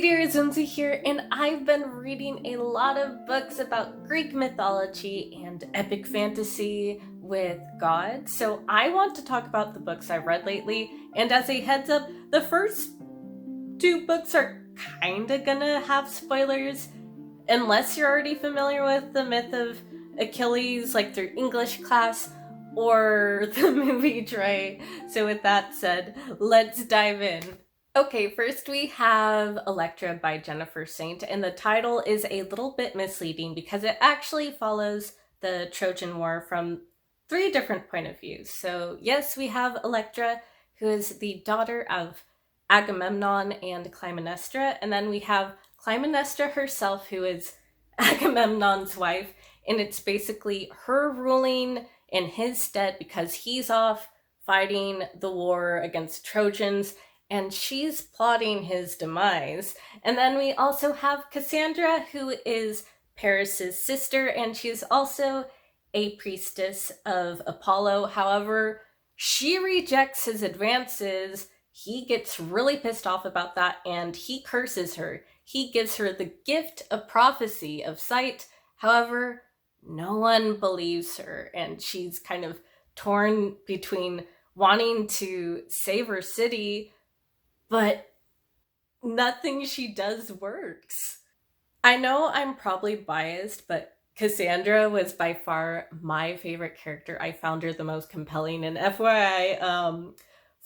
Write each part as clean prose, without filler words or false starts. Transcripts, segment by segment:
Hey dear, Zunzi here, and I've been reading a lot of books about Greek mythology and epic fantasy with gods, so I want to talk about the books I've read lately, and as a heads up, the first two books are kinda gonna have spoilers, unless you're already familiar with the myth of Achilles, like through English class, or the movie Troy. So with that said, let's dive in. Okay, first we have Elektra by Jennifer Saint, and the title is a little bit misleading because it actually follows the Trojan War from three different point of views. So yes, we have Elektra, who is the daughter of Agamemnon and Clytemnestra, and then we have Clytemnestra herself, who is Agamemnon's wife, and it's basically her ruling in his stead because he's off fighting the war against Trojans, and she's plotting his demise. And then we also have Cassandra, who is Paris's sister, and she's also a priestess of Apollo. However, she rejects his advances. He gets really pissed off about that, and he curses her. He gives her the gift of prophecy, of sight. However, no one believes her, and she's kind of torn between wanting to save her city, but nothing she does works. I know I'm probably biased, but Cassandra was by far my favorite character. I found her the most compelling, and FYI,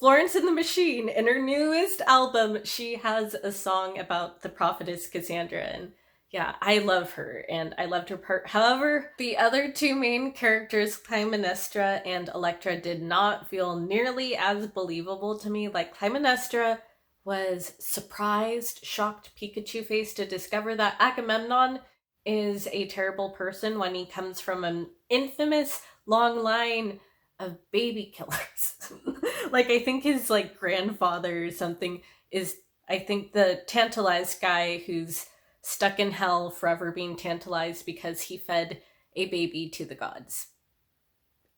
Florence and the Machine, in her newest album, she has a song about the prophetess Cassandra, and yeah, I love her, and I loved her part. However, the other two main characters, Clytemnestra and Elektra, did not feel nearly as believable to me. Like, Clytemnestra was surprised, shocked, Pikachu-faced to discover that Agamemnon is a terrible person when he comes from an infamous long line of baby killers. Like, I think his grandfather or something is, I think, the tantalized guy who's stuck in hell forever being tantalized because he fed a baby to the gods.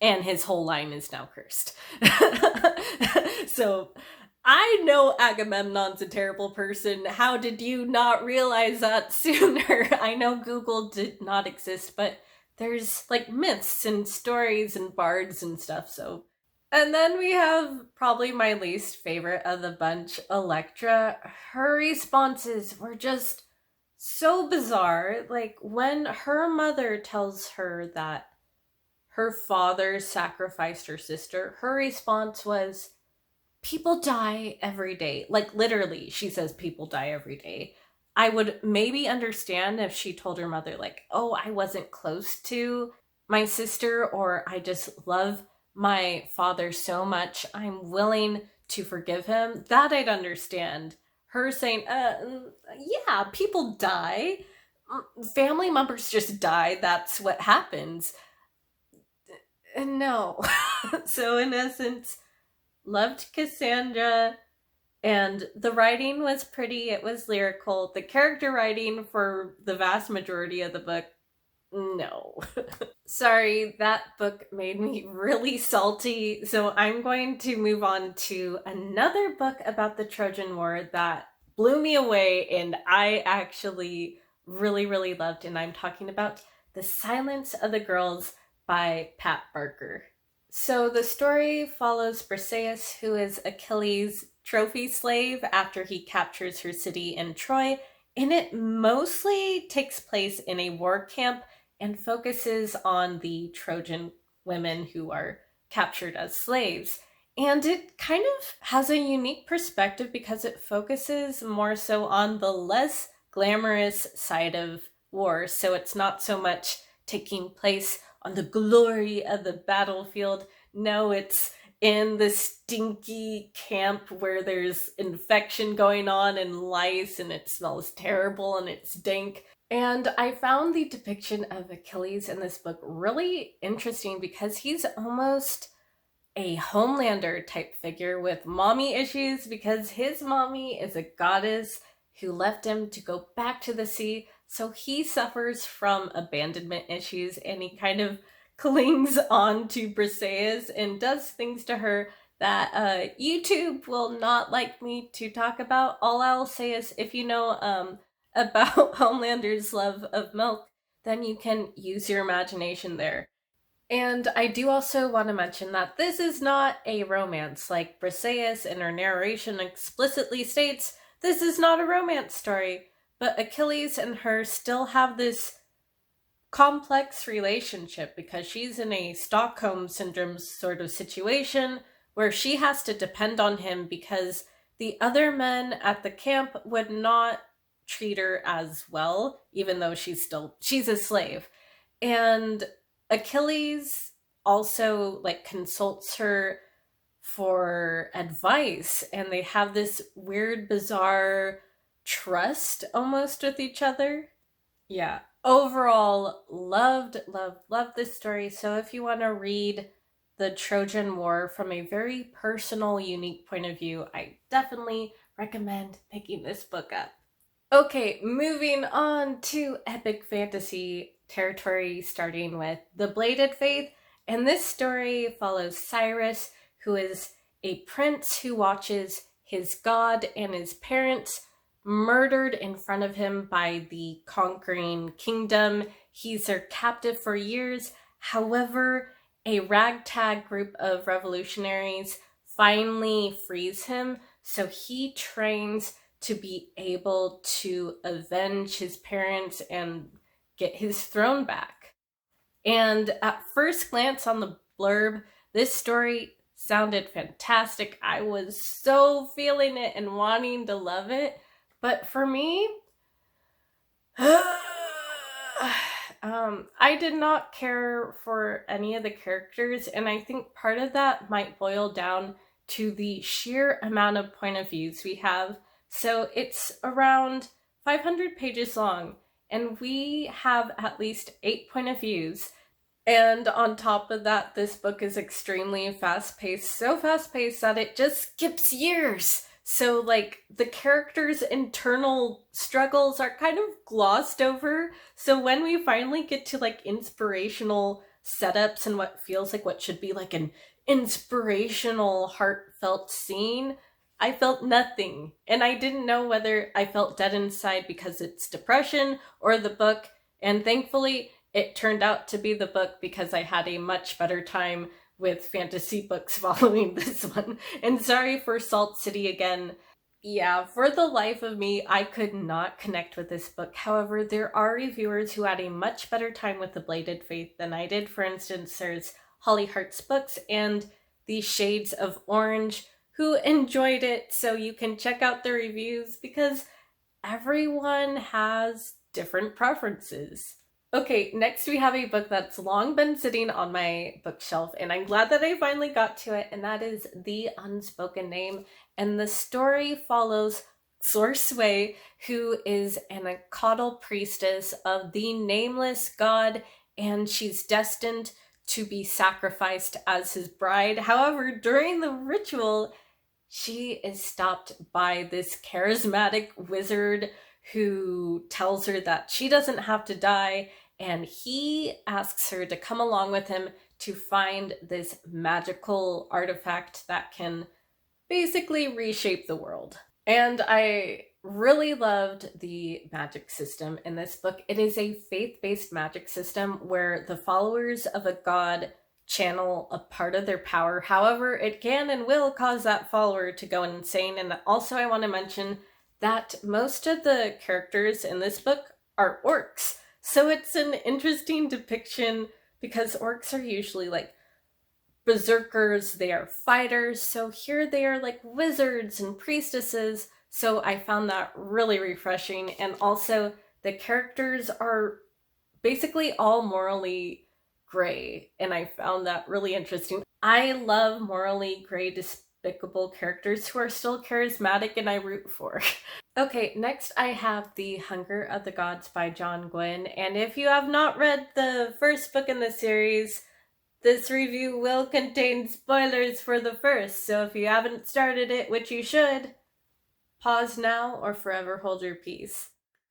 And his whole line is now cursed. So I know Agamemnon's a terrible person. How did you not realize that sooner? I know Google did not exist, but there's myths and stories and bards and stuff, so. And then we have probably my least favorite of the bunch, Elektra. Her responses were just so bizarre. Like, when her mother tells her that her father sacrificed her sister, her response was, people die every day. Like, literally, she says people die every day. I would maybe understand if she told her mother, oh, I wasn't close to my sister, or I just love my father so much, I'm willing to forgive him. That I'd understand. Her saying, yeah, people die. Family members just die. That's what happens. No. So in essence, loved Cassandra, and the writing was pretty, it was lyrical. The character writing for the vast majority of the book, no. Sorry, that book made me really salty, so I'm going to move on to another book about the Trojan War that blew me away and I actually really, really loved, and I'm talking about The Silence of the Girls by Pat Barker. So the story follows Briseis, who is Achilles' trophy slave after he captures her city in Troy, and it mostly takes place in a war camp and focuses on the Trojan women who are captured as slaves. And it kind of has a unique perspective because it focuses more so on the less glamorous side of war. So it's not so much taking place on the glory of the battlefield. No, it's in the stinky camp where there's infection going on and lice, and it smells terrible and it's dank. And I found the depiction of Achilles in this book really interesting because he's almost a Homelander type figure with mommy issues, because his mommy is a goddess who left him to go back to the sea. So he suffers from abandonment issues, and he kind of clings on to Briseis and does things to her that YouTube will not like me to talk about. All I'll say is if you know about Homelander's love of milk, then you can use your imagination there. And I do also want to mention that this is not a romance. Like Briseis in her narration explicitly states, this is not a romance story. But Achilles and her still have this complex relationship because she's in a Stockholm syndrome sort of situation where she has to depend on him because the other men at the camp would not treat her as well, even though she's a slave. And Achilles also like consults her for advice, and they have this weird bizarre trust almost with each other. Yeah, overall loved this story. So if you want to read the Trojan War from a very personal, unique point of view, I definitely recommend picking this book up. Okay, moving on to epic fantasy territory, starting with The Bladed Faith. And this story follows Cyrus, who is a prince who watches his god and his parents murdered in front of him by the conquering kingdom. He's their captive for years. However, a ragtag group of revolutionaries finally frees him, so he trains to be able to avenge his parents and get his throne back. And at first glance on the blurb, this story sounded fantastic. I was so feeling it and wanting to love it. But for me, I did not care for any of the characters, and I think part of that might boil down to the sheer amount of point of views we have. So it's around 500 pages long, and we have at least 8 point of views. And on top of that, this book is extremely fast paced, so fast paced that it just skips years. So, like, the characters' internal struggles are kind of glossed over. So, when we finally get to, like, inspirational setups and what feels like what should be, like, an inspirational, heartfelt scene, I felt nothing. And I didn't know whether I felt dead inside because it's depression or the book. And thankfully, it turned out to be the book because I had a much better time with fantasy books following this one. And sorry for Salt City again. Yeah, for the life of me, I could not connect with this book. However, there are reviewers who had a much better time with The Bladed Faith than I did. For instance, there's Holly Hart's Books and The Shades of Orange, who enjoyed it. So you can check out the reviews because everyone has different preferences. Okay, next we have a book that's long been sitting on my bookshelf, and I'm glad that I finally got to it, and that is The Unspoken Name. And the story follows Sorsway, who is an Acatl priestess of the nameless god, and she's destined to be sacrificed as his bride. However, during the ritual, she is stopped by this charismatic wizard who tells her that she doesn't have to die, and he asks her to come along with him to find this magical artifact that can basically reshape the world. And I really loved the magic system in this book. It is a faith-based magic system where the followers of a god channel a part of their power. However, it can and will cause that follower to go insane. And also I want to mention that most of the characters in this book are orcs. So it's an interesting depiction because orcs are usually like berserkers, they are fighters. So here they are like wizards and priestesses. So I found that really refreshing. And also the characters are basically all morally gray, and I found that really interesting. I love morally gray, despicable characters who are still charismatic and I root for. Okay, next I have The Hunger of the Gods by John Gwynne, and if you have not read the first book in the series, this review will contain spoilers for the first, so if you haven't started it, which you should, pause now or forever hold your peace.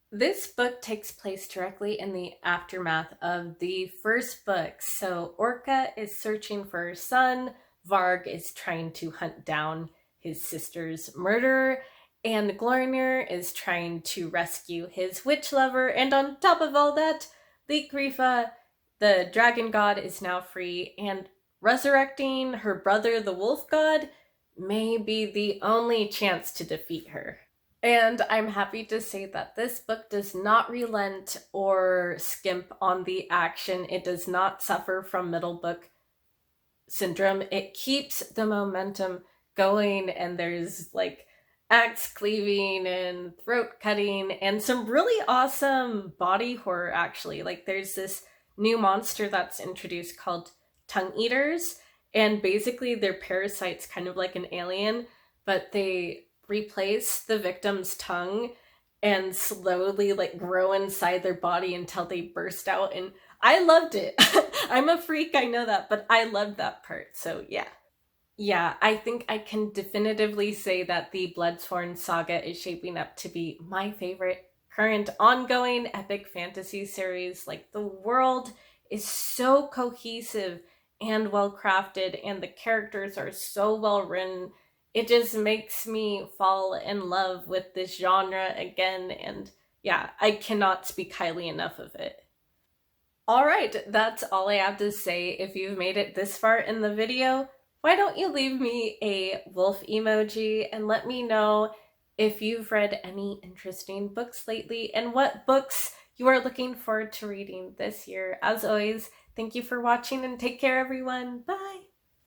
This book takes place directly in the aftermath of the first book. So Orca is searching for her son. Varg is trying to hunt down his sister's murderer, and Glornir is trying to rescue his witch lover, and on top of all that, Liegrifa, the dragon god, is now free, and resurrecting her brother, the wolf god, may be the only chance to defeat her. And I'm happy to say that this book does not relent or skimp on the action. It does not suffer from middle book syndrome. It keeps the momentum going, and there's like axe cleaving and throat cutting and some really awesome body horror, actually. Like there's this new monster that's introduced called tongue eaters, and basically they're parasites, kind of like an alien, but they replace the victim's tongue and slowly like grow inside their body until they burst out. And I loved it. I'm a freak, I know that, but I loved that part. So yeah. Yeah, I think I can definitively say that the Bloodsworn saga is shaping up to be my favorite current ongoing epic fantasy series. Like, the world is so cohesive and well crafted, and the characters are so well written. It just makes me fall in love with this genre again, and yeah, I cannot speak highly enough of it. All right, that's all I have to say. If you've made it this far in the video, why don't you leave me a wolf emoji and let me know if you've read any interesting books lately and what books you are looking forward to reading this year. As always, thank you for watching and take care, everyone. Bye!